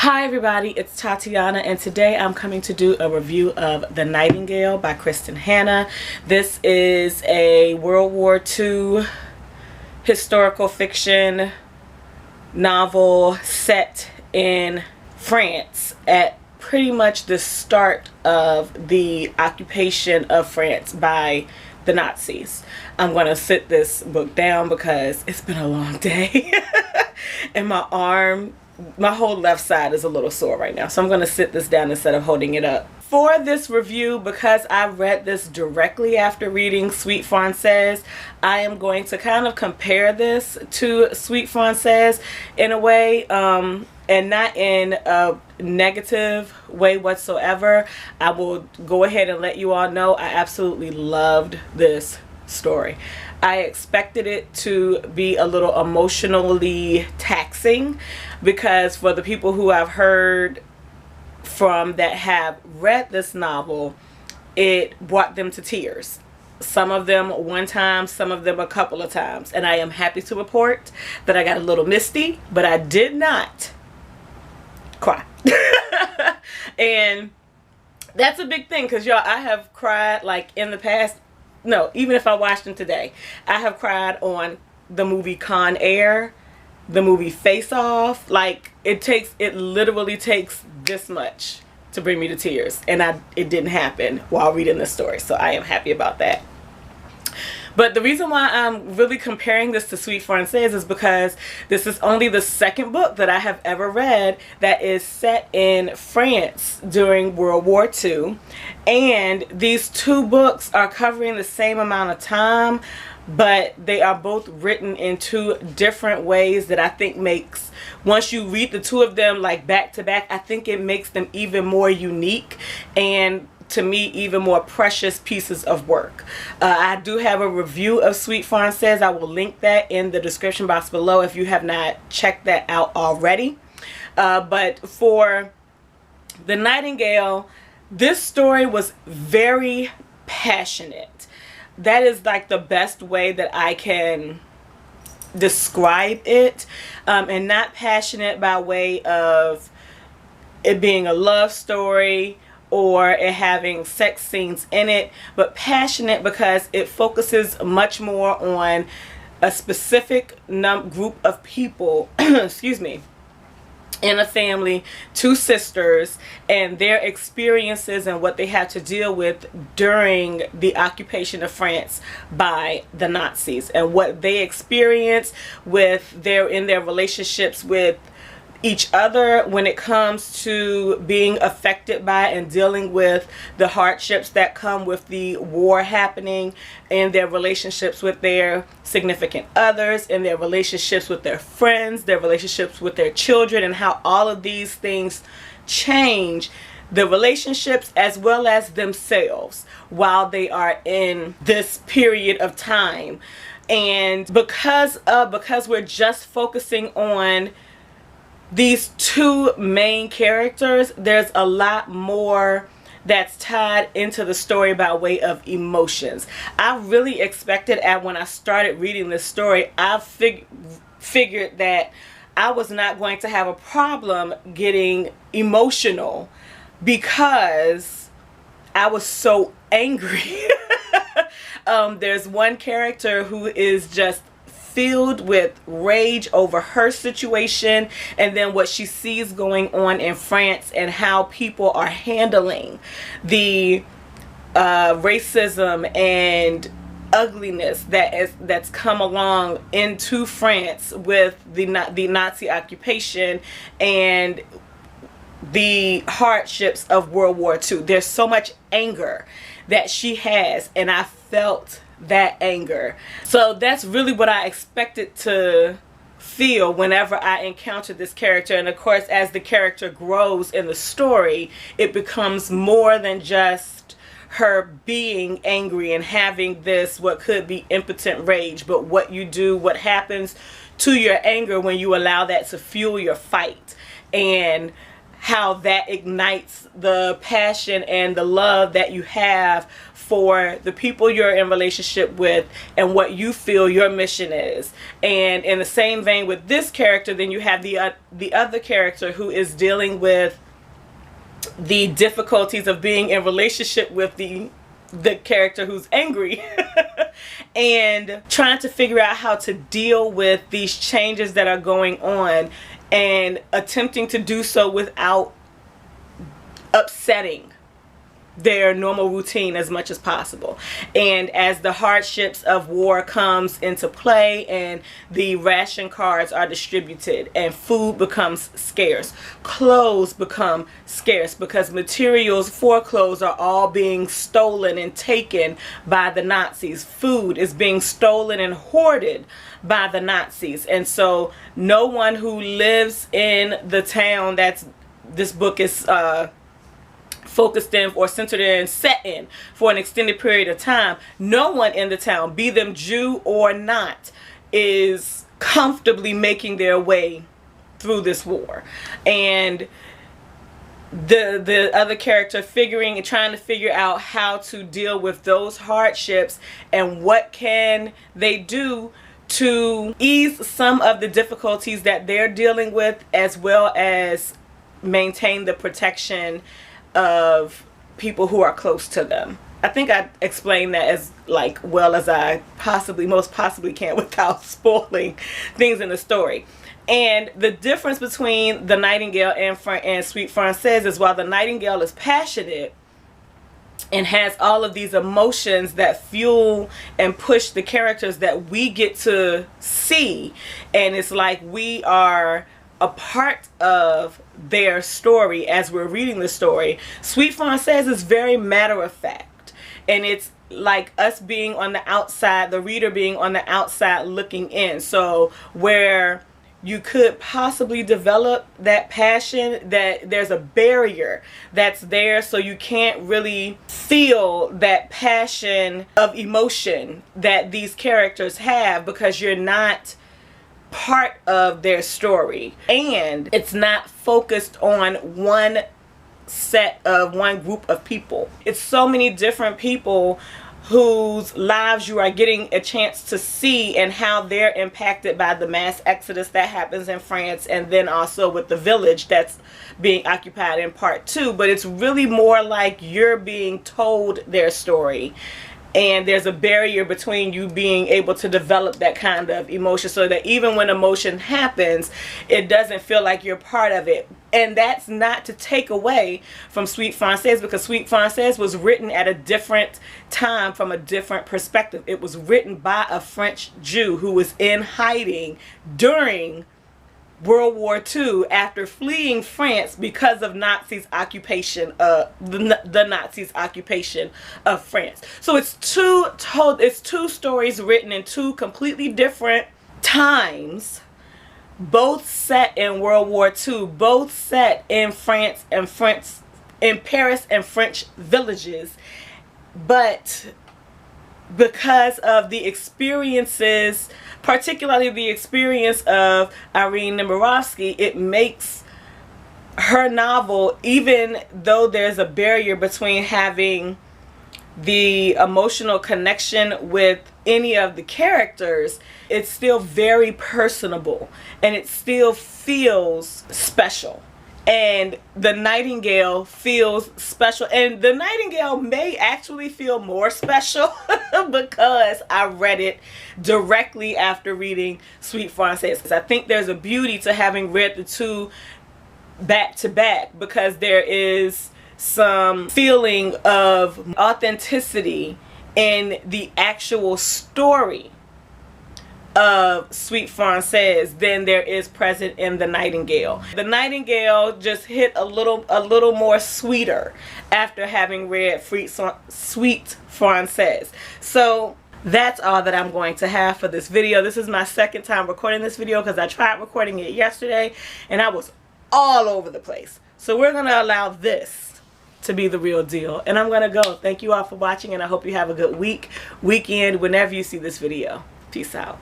Hi everybody, it's Tatiana, and today I'm coming to do a review of The Nightingale by Kristen Hanna. This is a World War II historical fiction novel set in France at pretty much the start of the occupation of France by the Nazis. I'm going to sit this book down because it's been a long day and my whole left side is a little sore right now, so I'm going to sit this down instead of holding it up. For this review, because I read this directly after reading Suite Française, I am going to kind of compare this to Suite Française in a way, and not in a negative way whatsoever. I will go ahead and let you all know I absolutely loved this story. I expected it to be a little emotionally taxing because for the people who I've heard from that have read this novel, it brought them to tears. Some of them one time, some of them a couple of times. And I am happy to report that I got a little misty, but I did not cry. And that's a big thing because y'all, I have cried like in the past. No, even if I watched them today, I have cried on the movie Con Air, the movie Face Off. Like it literally takes this much to bring me to tears, and it didn't happen while reading this story, so I am happy about that. But the reason why I'm really comparing this to Suite Française is because this is only the second book that I have ever read that is set in France during World War II. And these two books are covering the same amount of time, but they are both written in two different ways that I think makes, once you read the two of them like back to back, I think it makes them even more unique and, to me, even more precious pieces of work. I do have a review of Suite Française. I will link that in the description box below if you have not checked that out already. But for The Nightingale, this story was very passionate. That is like the best way that I can describe it. And not passionate by way of it being a love story or it having sex scenes in it, but passionate because it focuses much more on a specific group of people, excuse me, in a family, two sisters, and their experiences and what they had to deal with during the occupation of France by the Nazis, and what they experienced in their relationships with each other when it comes to being affected by and dealing with the hardships that come with the war happening, in their relationships with their significant others, in their relationships with their friends, their relationships with their children, and how all of these things change the relationships as well as themselves while they are in this period of time. And because we're just focusing on these two main characters, there's a lot more that's tied into the story by way of emotions. I really expected, when I started reading this story, I figured that I was not going to have a problem getting emotional because I was so angry. There's one character who is just filled with rage over her situation and then what she sees going on in France and how people are handling the racism and ugliness that's come along into France with the Nazi occupation and the hardships of World War II. There's so much anger that she has, and I felt that anger. So that's really what I expected to feel whenever I encountered this character. And of course, as the character grows in the story, it becomes more than just her being angry and having this what could be impotent rage, but what you do, what happens to your anger when you allow that to fuel your fight, and how that ignites the passion and the love that you have for the people you're in relationship with and what you feel your mission is. And in the same vein with this character, then you have the other character who is dealing with the difficulties of being in relationship with the character who's angry and trying to figure out how to deal with these changes that are going on and attempting to do so without upsetting their normal routine as much as possible. And as the hardships of war comes into play and the ration cards are distributed and food becomes scarce, clothes become scarce because materials for clothes are all being stolen and taken by the Nazis. Food is being stolen and hoarded by the Nazis. And so no one who lives in the town that's this book is focused in or centered in, set in for an extended period of time, no one in the town, be them Jew or not, is comfortably making their way through this war. And the other character trying to figure out how to deal with those hardships and what can they do to ease some of the difficulties that they're dealing with, as well as maintain the protection of people who are close to them. I think I explained that as well as I most possibly can without spoiling things in the story. And the difference between the Nightingale and Sweet Frances is, while the Nightingale is passionate and has all of these emotions that fuel and push the characters that we get to see, and it's like we are a part of their story as we're reading the story, Sweet Frances is very matter of fact, and it's like us being on the outside, the reader being on the outside looking in. So where you could possibly develop that passion, that there's a barrier that's there, so you can't really feel that passion of emotion that these characters have because you're not part of their story, and it's not focused on one group of people. It's so many different people whose lives you are getting a chance to see and how they're impacted by the mass exodus that happens in France, and then also with the village that's being occupied in part 2. But it's really more like you're being told their story, and there's a barrier between you being able to develop that kind of emotion, so that even when emotion happens, it doesn't feel like you're part of it. And that's not to take away from Sweet Frances, because Sweet Frances was written at a different time from a different perspective. It was written by a French Jew who was in hiding during World War II after fleeing France because of Nazis occupation, the Nazis occupation of France. So it's two stories written in two completely different times, both set in World War II, both set in France and in Paris and French villages, but because of the experiences, particularly the experience of Irene Nemirovsky, it makes her novel, even though there's a barrier between having the emotional connection with any of the characters, it's still very personable and it still feels special. And the Nightingale feels special, and the Nightingale may actually feel more special because I read it directly after reading Sweet Frances. I think there's a beauty to having read the two back to back, because there is some feeling of authenticity in the actual story of Sweet Frances than there is present in the Nightingale. The Nightingale just hit a little more sweeter after having read Sweet Frances. So that's all that I'm going to have for this video. This is my second time recording this video because I tried recording it yesterday and I was all over the place. So we're gonna allow this to be the real deal, and I'm gonna go. Thank you all for watching, and I hope you have a good weekend whenever you see this video. Peace out.